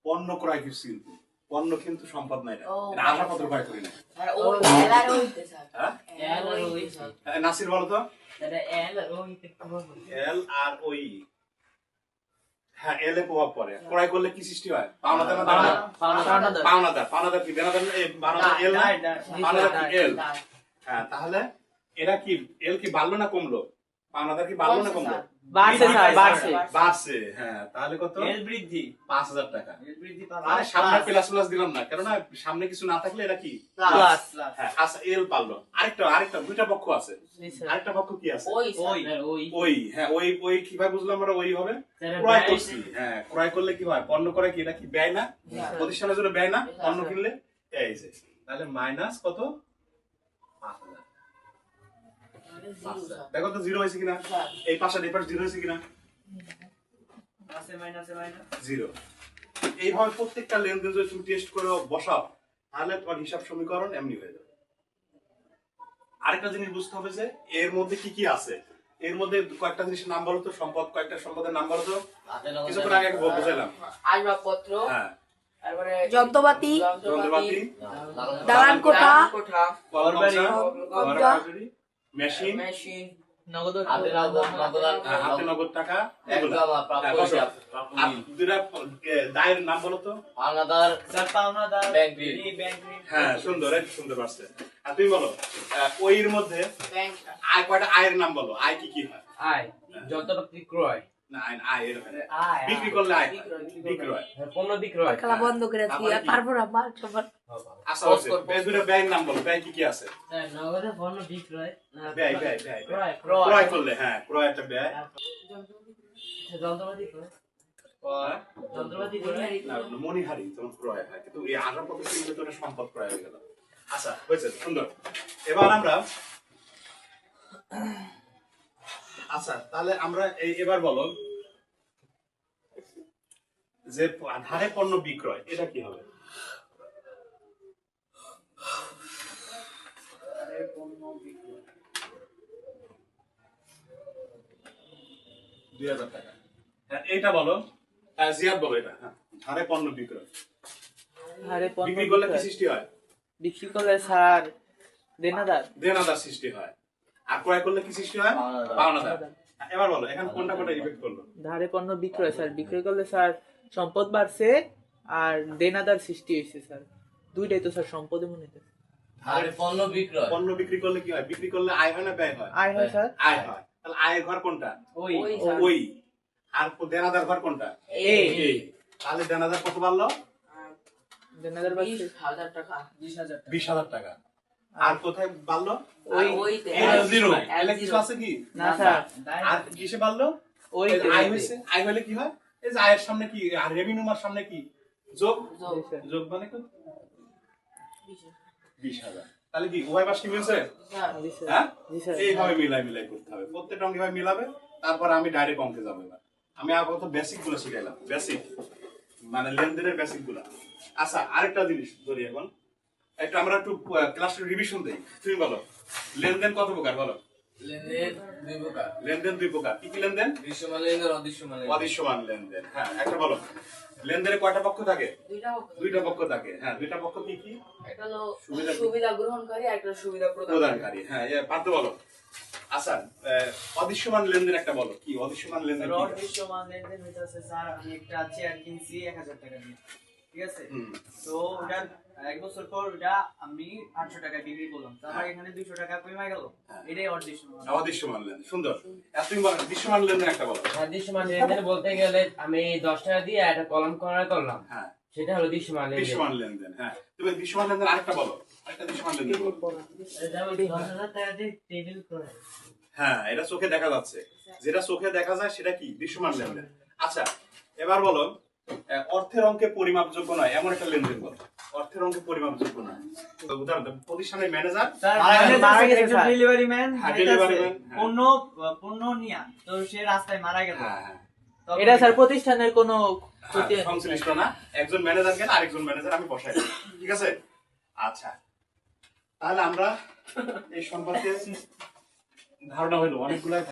পণ্য ক্রয় করছি, পণ্য কিন্তু সম্পদ নাই, এটা আশাপত্র ক্রয় করি না। নাসির বলো তো। এল আর ওই, হ্যাঁ এল এ প্রভাব পড়ে। ক্রয় করলে কি সৃষ্টি হয়? পাওনাদার না দানাদার? পাওনাদার। পাওনাদার কি দানাদার? পাওনাদার এল না, পাওনাদার কি এল? হ্যাঁ, তাহলে এরা কি এল কি বাড়লো না কমলো? পাওনাদার কি বাড়লো না কমলো? বাড়ছে স্যার, বাড়ছে। বাড়ছে, হ্যাঁ। তাহলে কত? এল বৃদ্ধি 5000 টাকা। এল বৃদ্ধি আরে সামনে প্লাস প্লাস দিলাম না, কারণ সামনে কিছু না থাকলে এটা কি প্লাস। হ্যাঁ, আচ্ছা এল পারলো। আরেকটা দুইটা পক্ষ আছে। আরেকটা পক্ষ কি আছে? ওই, হ্যাঁ ওই কিভাবে বুঝলাম আমরা? ওই হবে ক্রয় করছি। হ্যাঁ, ক্রয় করলে কি হয়? পণ্য ক্রয় কি এটা কি ব্যয় না? প্রতিষ্ঠানের জন্য ব্যয় না? পণ্য কিনলে এই যে, তাহলে মাইনাস কত? 5000। দেখো তো জিরো হয়েছে কিনা, এই পাশে এই পাশে জিরো হয়েছে কিনা? আছে মাইনাসে মাইনাস জিরো। এইভাবে প্রত্যেকটা লেনদেন যদি তুমি টেস্ট করে বসাও, তাহলে তোমার হিসাব সমীকরণ এমনি হয়ে যাবে। আরেকটা জিনিস বুঝতে হবে যে এর মধ্যে কি কি আছে। এর মধ্যে কয়েকটা জিনিসের নাম বলো তো, সম্পদ কয়েকটা সম্পদের নাম বলো তো। কিছুক্ষণ আগে বুঝাইলাম। আসবাবপত্র, হ্যাঁ, তারপরে যন্ত্রপাতি, যন্ত্রপাতি, দালান কোঠা, মেশিন, নগদ হাতে নগদ টাকা, এগুলো। দুইটা দায়ের নাম বলো তো। পাওনাদার ব্যাংক হ্যাঁ, সুন্দর, সুন্দর পারছে। আর তুমি বলো ওইর মধ্যে ব্যাংক আয়, কয়টা আয়ের নাম বলো। আয় কি কি হয়? আয় যন্ত্রপাতি ক্রয়, না, আয় এর হয় না। বিক্রি করলে আয়, বিক্রয়। পণ্য বিক্রয়, খেলা বন্ধ করে দিই আর পারবো না মাল সবার। আচ্ছা, বেশ, দুটো ব্যয়ের নাম বলো। ব্যয় কি কি আছে? নগদে পণ্য বিক্রয়, ব্যয় ক্রয় করলে, হ্যাঁ ক্রয় একটা ব্যয়। যন্ত্রপাতি ক্রয়, যন্ত্রপাতি ক্রয়, না, মনিহারি তোমার ক্রয় হয়, কিন্তু এই আগাম পদ্ধতিতে তো এটা সম্পদ ক্রয় হয়ে গেল। আচ্ছা, হয়েছে, সুন্দর। এবার আমরা আচ্ছা, তাহলে আমরা এবার বলো যে ধারে পণ্য বিক্রয়, এটা কি হবে? পণ্য বিক্রয় 2000 টাকা। হ্যাঁ, এটা বলো। জিয়াদ বলো এটা। হ্যাঁ, ধারে পণ্য বিক্রয়। আরে পণ্য বিক্রি করলে কি বিক্রয়। সৃষ্টি হয়? বিক্রি করলে স্যার দেনাদার। দেনাদার সৃষ্টি হয়। আর ক্রয় করলে কি সৃষ্টি হয়? পাওনাদার। এবার বলো এখানে কোনটা কোনটা ইফেক্ট করলো? ধারে পণ্য বিক্রয় স্যার, বিক্রি করলে স্যার সম্পদ বাড়ছে আর দেনাদার সৃষ্টি হয়েছে স্যার। দুইটাই তো স্যার সম্পদে মনে হচ্ছে। ধারে পণ্য বিক্রয়, পণ্য বিক্রি করলে কি হয়? বিক্রি করলে আয় হয় না ব্যয় হয়? আয় হয় স্যার। আয় হয়। তাহলে আয়ের ঘর কোনটা? ওই ওই। আর দেনাদার ঘর কোনটা? এই। তাহলে দেনাদার কত বাড়লো? দেনাদার বাড়ছে 20,000 টাকা। 20,000 টাকা। আর কোথায় বাড়লো? ওইতে জিরো। এলে কিছু আছে কি? না স্যার। আর কিসে বাড়লো? ওই এই যে আয় হয়েছে। আয় হলে কি হয়? এই যে আয়ের সামনে কি, আর রেভিনিউর সামনে কি যোগ? যোগ মানে কত? 20,000। তাহলে কি উভয় পাশ কি মিলছে? হ্যাঁ, এইভাবে মিলাই করতে হবে। প্রত্যেকটা অঙ্ক এভাবে মিলাবে। তারপর আমি ডাইরেক্ট অঙ্কে যাবো। এবার আমি আপাতত বেসিক গুলো শিখাইলাম। বেসিক মানে লেনদেনের বেসিক গুলা। আচ্ছা, আরেকটা জিনিস ধরি এখন। আমরা একটু ক্লাস রিভিশন দেই। তুমি বলো লেনদেন কত প্রকার বলো? লেনদেন দুই প্রকার। লেনদেন দুই প্রকার। কি কি লেনদেন? দৃশ্যমান লেনদেন, অদৃশ্যমান লেনদেন। অদৃশ্যমান লেনদেন। হ্যাঁ, একটা বলো। লেনদেনে কয়টা পক্ষ থাকে? দুইটা দুইটা পক্ষ থাকে। হ্যাঁ, দুইটা পক্ষ কি কি? একটা হলো সুবিধা গ্রহণকারী আর একটা সুবিধা প্রদানকারী। হ্যাঁ, পারতে বলো। আচ্ছা, অদৃশ্যমান লেনদেন একটা বলো। কি অদৃশ্যমান লেনদেন? কি? অদৃশ্যমান লেনদেন হইতাছে স্যার, আমি একটা চেয়ার কিনছি 1000 টাকা দিয়ে, ঠিক আছে? তো ওটা এক বছর পর ওটা আমি 800 টাকায় বিক্রি করলাম, তারপর এখানে 200 টাকা কমে গেল। এটাই অদৃশ্যমান। অদৃশ্যমান লেনদেন। সুন্দর। তুমি বলো দৃশ্যমান লেনদেন একটা বলো। দৃশ্যমান লেনদেন বলতে গেলে আমি 10 টাকা দিয়ে একটা কলম করলাম, হ্যাঁ, সেটা হলো দৃশ্যমান লেনদেন। দৃশ্যমান লেনদেন। হ্যাঁ, তুমি দৃশ্যমান লেনদেন আরেকটা বলো। আরেকটা দৃশ্যমান লেনদেন বলো। যেমন 10,000 টাকা দিয়ে টেবিল করে। হ্যাঁ, এটা চোখে দেখা যাচ্ছে। যেটা চোখে দেখা যায় সেটা কি? দৃশ্যমান লেনদেন। আচ্ছা, এবার বলো অর্থের অঙ্কে পরিমাপযোগ্য নয় এমন একটা লেনদেন বলো। অর্থের অঙ্কে পরিমাপযোগ্য নয়। উদাহরণ দাও। প্রতিষ্ঠানের ম্যানেজার, মারা গেছে একজন sir. Delivery man delivery man পণ্য নিয়া তো সে রাস্তায় মারা গেল। হ্যাঁ, তখন এটা স্যার প্রতিষ্ঠানের কোনো ক্ষতি সংশ্লিষ্ট না। একজন ম্যানেজার গেল, আরেকজন ম্যানেজার আমি বসাই দিলাম। ঠিক আছে? আচ্ছা, তাহলে আমরা এই সম্পর্কে ধারণা হলো অনেকগুলো।